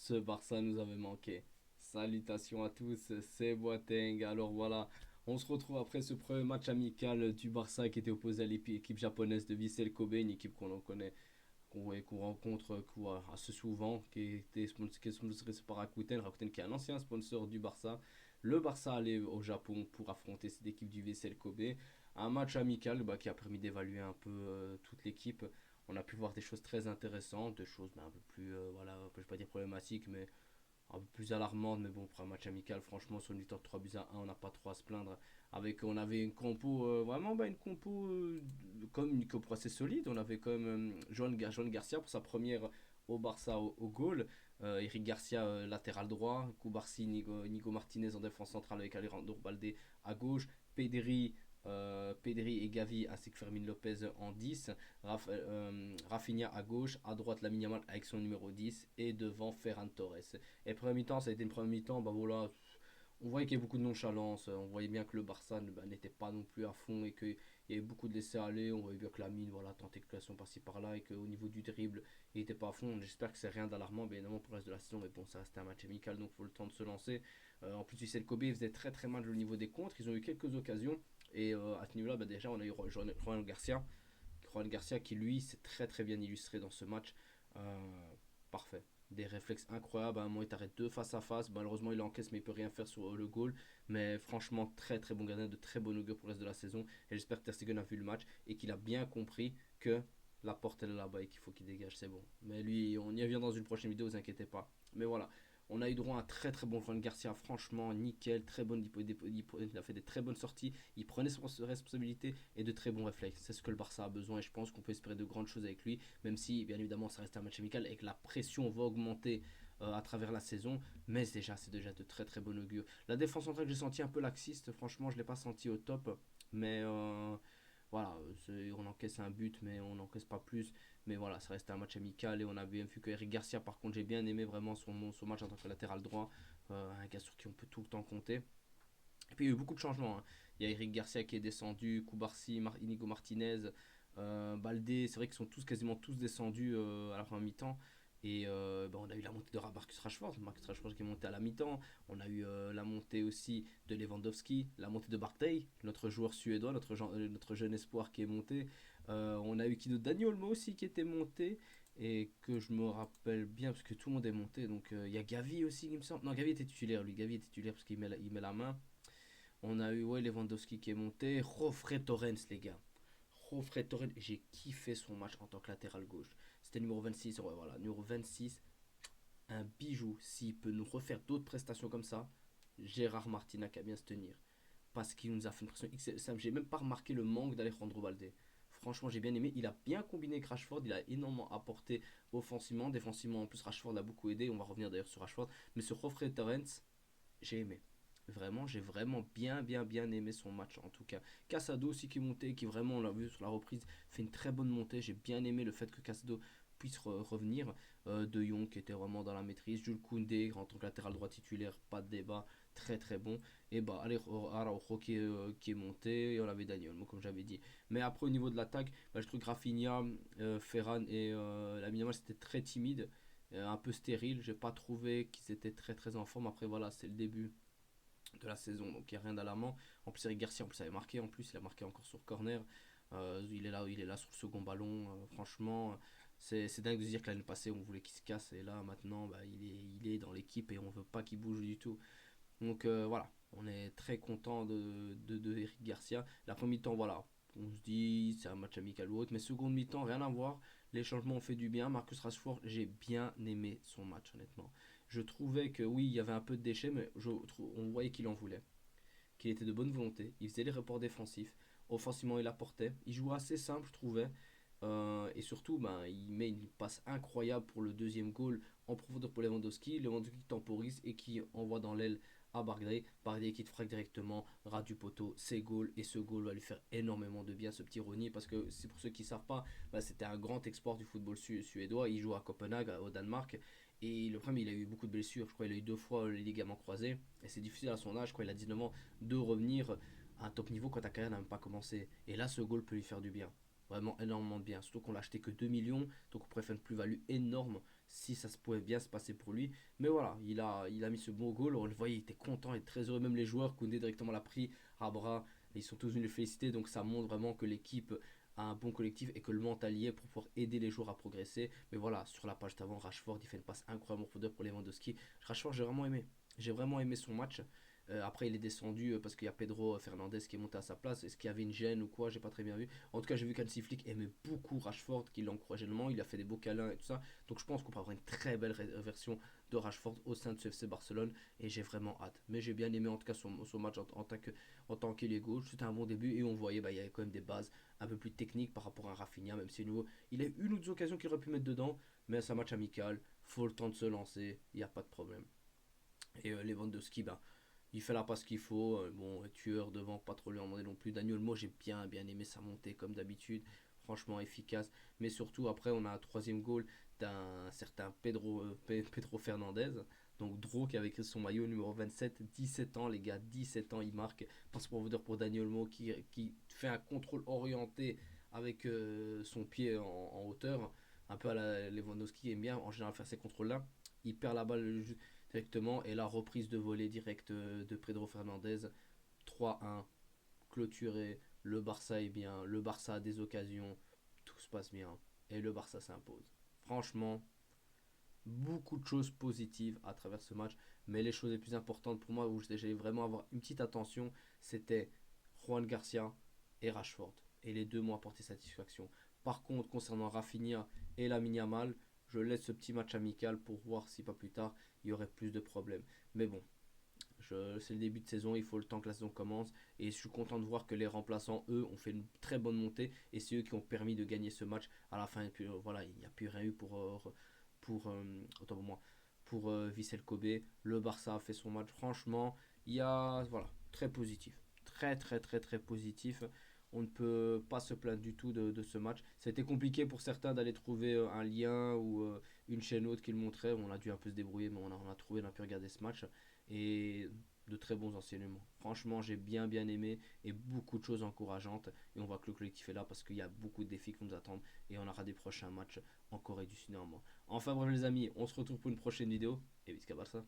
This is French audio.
Ce Barça nous avait manqué. Salutations à tous, c'est Boateng. Alors voilà, on se retrouve après ce premier match amical du Barça qui était opposé à l'équipe japonaise de Vissel Kobe, une équipe qu'on en connaît, qu'on rencontre assez souvent, qui est sponsorisée par Rakuten. Rakuten qui est un ancien sponsor du Barça. Le Barça allait au Japon pour affronter cette équipe du Vissel Kobe. Un match amical qui a permis d'évaluer un peu toute l'équipe. On a pu voir des choses très intéressantes, des choses un peu plus, voilà, je ne vais pas dire problématiques, mais un peu plus alarmantes. Mais bon, pour un match amical, franchement, sur une victoire de 3 buts à 1, on n'a pas trop à se plaindre. On avait une compo, vraiment une compo comme une compo assez solide. On avait quand même Joan Garcia pour sa première au Barça au goal. Eric Garcia, latéral droit. Koubarsi, Nico Martinez en défense centrale avec Alejandro Balde à gauche. Pedri, Pedri et Gavi ainsi que Fermin Lopez en 10. Rafinha à gauche, à droite Lamine Yamal avec son numéro 10 et devant Ferran Torres. Et première mi-temps, ça a été une première mi-temps, voilà, on voyait qu'il y avait beaucoup de nonchalance, on voyait bien que le Barça n'était pas non plus à fond et qu'il y avait beaucoup de laisser aller, on voyait bien que Lamine voilà, tentait de création par-ci par-là et qu'au niveau du dribble, il n'était pas à fond. J'espère que c'est rien d'alarmant, bien évidemment, pour le reste de la saison, mais bon, ça restait un match amical, donc il faut le temps de se lancer. En plus, tu sais, le Kobe faisait très très mal au niveau des contres, ils ont eu quelques occasions, et à ce niveau-là, déjà, on a eu Juan Garcia, Juan Garcia qui lui s'est très très bien illustré dans ce match. Parfait. Des réflexes incroyables. À un moment, il t'arrête deux face à face. Malheureusement, il encaisse, mais il peut rien faire sur le goal. Mais franchement, très très bon gardien, de très bon augure pour le reste de la saison. Et j'espère que Ter Stegen a vu le match et qu'il a bien compris que la porte elle est là-bas et qu'il faut qu'il dégage. C'est bon. Mais lui, on y revient dans une prochaine vidéo, vous inquiétez pas. Mais voilà. On a eu droit à un très très bon Juan Garcia, franchement nickel, très bonne, il a fait des très bonnes sorties, il prenait ses responsabilités et de très bons réflexes. C'est ce que le Barça a besoin et je pense qu'on peut espérer de grandes choses avec lui, même si bien évidemment ça reste un match amical et que la pression va augmenter à travers la saison, mais c'est déjà de très très bon augure. La défense centrale que j'ai senti un peu laxiste, franchement je ne l'ai pas senti au top, mais voilà, on encaisse un but mais on n'encaisse pas plus. Mais voilà, ça reste un match amical et on a bien vu que Eric Garcia, par contre, j'ai bien aimé vraiment son match en tant que latéral droit. Un gars sur qui on peut tout le temps compter. Et puis il y a eu beaucoup de changements, hein. Il y a Eric Garcia qui est descendu, Koubarsi, Inigo Martinez, Baldé. C'est vrai qu'ils sont tous quasiment tous descendus à la fin mi-temps. Et on a eu la montée de Marcus Rashford qui est monté à la mi-temps. On a eu la montée aussi de Lewandowski, la montée de Bartey, notre joueur suédois, notre jeune espoir qui est monté. On a eu Kido Daniel moi aussi qui était monté et que je me rappelle bien parce que tout le monde est monté. Donc il y a Gavi aussi, il me semble. Non, Gavi était titulaire, lui. Gavi était titulaire parce qu'il il met la main. On a eu Lewandowski qui est monté. Jofre Torrens, les gars. Jofre Torrens, j'ai kiffé son match en tant que latéral gauche. C'était numéro 26, ouais, voilà, numéro 26, un bijou. S'il peut nous refaire d'autres prestations comme ça, Gérard Martin n'a qu'à bien se tenir. Parce qu'il nous a fait une pression XL. J'ai même pas remarqué le manque d'Alejandro Balde. Franchement, j'ai bien aimé. Il a bien combiné avec Rashford. Il a énormément apporté offensivement. Défensivement, en plus, Rashford a beaucoup aidé. On va revenir d'ailleurs sur Rashford. Mais sur Jofre Torrens, j'ai aimé. Vraiment, j'ai vraiment bien aimé son match en tout cas. Casado aussi qui est monté, qui vraiment, on l'a vu sur la reprise, fait une très bonne montée. J'ai bien aimé le fait que Casado puisse revenir. De Jong qui était vraiment dans la maîtrise. Jules Koundé en tant que latéral droit titulaire, pas de débat, très très bon. Et bah, allez, Araujo qui est monté. Et on avait Daniel, comme j'avais dit. Mais après, au niveau de l'attaque, bah, je trouve que Rafinha, Ferran et la Yamal c'était très timide. Un peu stérile, j'ai pas trouvé qu'ils étaient très très en forme. Après voilà, c'est le début de la saison, donc il n'y a rien d'alarmant. En plus, Eric Garcia, en plus, avait marqué, en plus, il a marqué encore sur corner. Il est là sur le second ballon. Franchement, c'est dingue de se dire que l'année passée, on voulait qu'il se casse, et là, maintenant, il est dans l'équipe et on veut pas qu'il bouge du tout. Donc voilà, on est très content de Eric Garcia. La première mi-temps, voilà, on se dit c'est un match amical ou autre, mais seconde mi-temps, rien à voir. Les changements ont fait du bien. Marcus Rashford, j'ai bien aimé son match, honnêtement. Je trouvais que oui, il y avait un peu de déchets, mais on voyait qu'il en voulait, qu'il était de bonne volonté. Il faisait les reports défensifs. Offensivement, il apportait. Il jouait assez simple, je trouvais. Et surtout, il met une passe incroyable pour le deuxième goal en profondeur pour Lewandowski. Lewandowski qui temporise et qui envoie dans l'aile à Bardet. Bardet qui te frappe directement, ras du poteau, c'est goal. Et ce goal va lui faire énormément de bien, ce petit Ronny. Parce que c'est pour ceux qui ne savent pas, c'était un grand export du football suédois. Il joue à Copenhague, au Danemark. Et le problème, il a eu beaucoup de blessures. Je crois qu'il a eu deux fois les ligaments croisés. Et c'est difficile à son âge, je crois qu'il a 19 ans, de revenir à un top niveau quand ta carrière n'a même pas commencé. Et là, ce goal peut lui faire du bien. Vraiment énormément de bien. Surtout qu'on l'a acheté que 2 millions, donc on pourrait faire une plus-value énorme si ça se pouvait bien se passer pour lui. Mais voilà, il a mis ce bon goal. On le voyait, il était content et très heureux. Même les joueurs, Koundé directement l'a pris à bras. Ils sont tous venus le féliciter. Donc ça montre vraiment que l'équipe a un bon collectif et que le mental y est pour pouvoir aider les joueurs à progresser. Mais voilà, sur la page d'avant, Rashford, il fait une passe incroyable en profondeur pour Lewandowski. Rashford, j'ai vraiment aimé. J'ai vraiment aimé son match. Après, il est descendu parce qu'il y a Pedro Fernandez qui est monté à sa place. Est-ce qu'il y avait une gêne ou quoi? J'ai pas très bien vu. En tout cas, j'ai vu qu'Hansi Flick aimait beaucoup Rashford, qu'il l'encourageait énormément. Il a fait des beaux câlins et tout ça. Donc, je pense qu'on peut avoir une très belle version de Rashford au sein de ce FC Barcelone. Et j'ai vraiment hâte. Mais j'ai bien aimé en tout cas son match en tant qu'ailier gauche. C'était un bon début et on voyait il y avait quand même des bases un peu plus techniques par rapport à Rafinha. Même si nouveau, il a eu une ou deux occasions qu'il aurait pu mettre dedans. Mais c'est un match amical. Faut le temps de se lancer. Il n'y a pas de problème. Et Lewandowski, il fait la passe qu'il faut. Bon, tueur devant, pas trop lui en demander non plus. Daniel Mo, j'ai bien aimé sa montée comme d'habitude. Franchement efficace. Mais surtout, après, on a un troisième goal d'un certain Pedro Fernandez. Donc Dro qui avait écrit son maillot numéro 27, 17 ans les gars, 17 ans il marque. Passe pour Daniel Mo qui fait un contrôle orienté avec son pied en hauteur. Un peu à la Lewandowski aime bien en général faire ces contrôles là. Il perd la balle directement. Et la reprise de volée directe de Pedro Fernandez. 3-1, clôturé. Le Barça est bien. Le Barça a des occasions. Tout se passe bien. Et le Barça s'impose. Franchement, beaucoup de choses positives à travers ce match. Mais les choses les plus importantes pour moi, où j'allais vraiment avoir une petite attention, c'était Juan Garcia et Rashford. Et les deux m'ont apporté satisfaction. Par contre, concernant Rafinha et Lamine Yamal, je laisse ce petit match amical pour voir si pas plus tard il y aurait plus de problèmes. Mais bon, c'est le début de saison, il faut le temps que la saison commence. Et je suis content de voir que les remplaçants, eux, ont fait une très bonne montée. Et c'est eux qui ont permis de gagner ce match à la fin. Et puis voilà, il n'y a plus rien eu autant pour moi, pour Vissel Kobe. Le Barça a fait son match. Franchement, il y a, voilà, très positif. Très positif. On ne peut pas se plaindre du tout de ce match. Ça a été compliqué pour certains d'aller trouver un lien ou une chaîne autre qui le montrait. On a dû un peu se débrouiller, mais on a trouvé, on a pu regarder ce match. Et de très bons enseignements. Franchement, j'ai bien aimé et beaucoup de choses encourageantes. Et on voit que le collectif est là parce qu'il y a beaucoup de défis qui nous attendent et on aura des prochains matchs en Corée du Sud normalement. Enfin bref les amis, on se retrouve pour une prochaine vidéo et Visca Barça.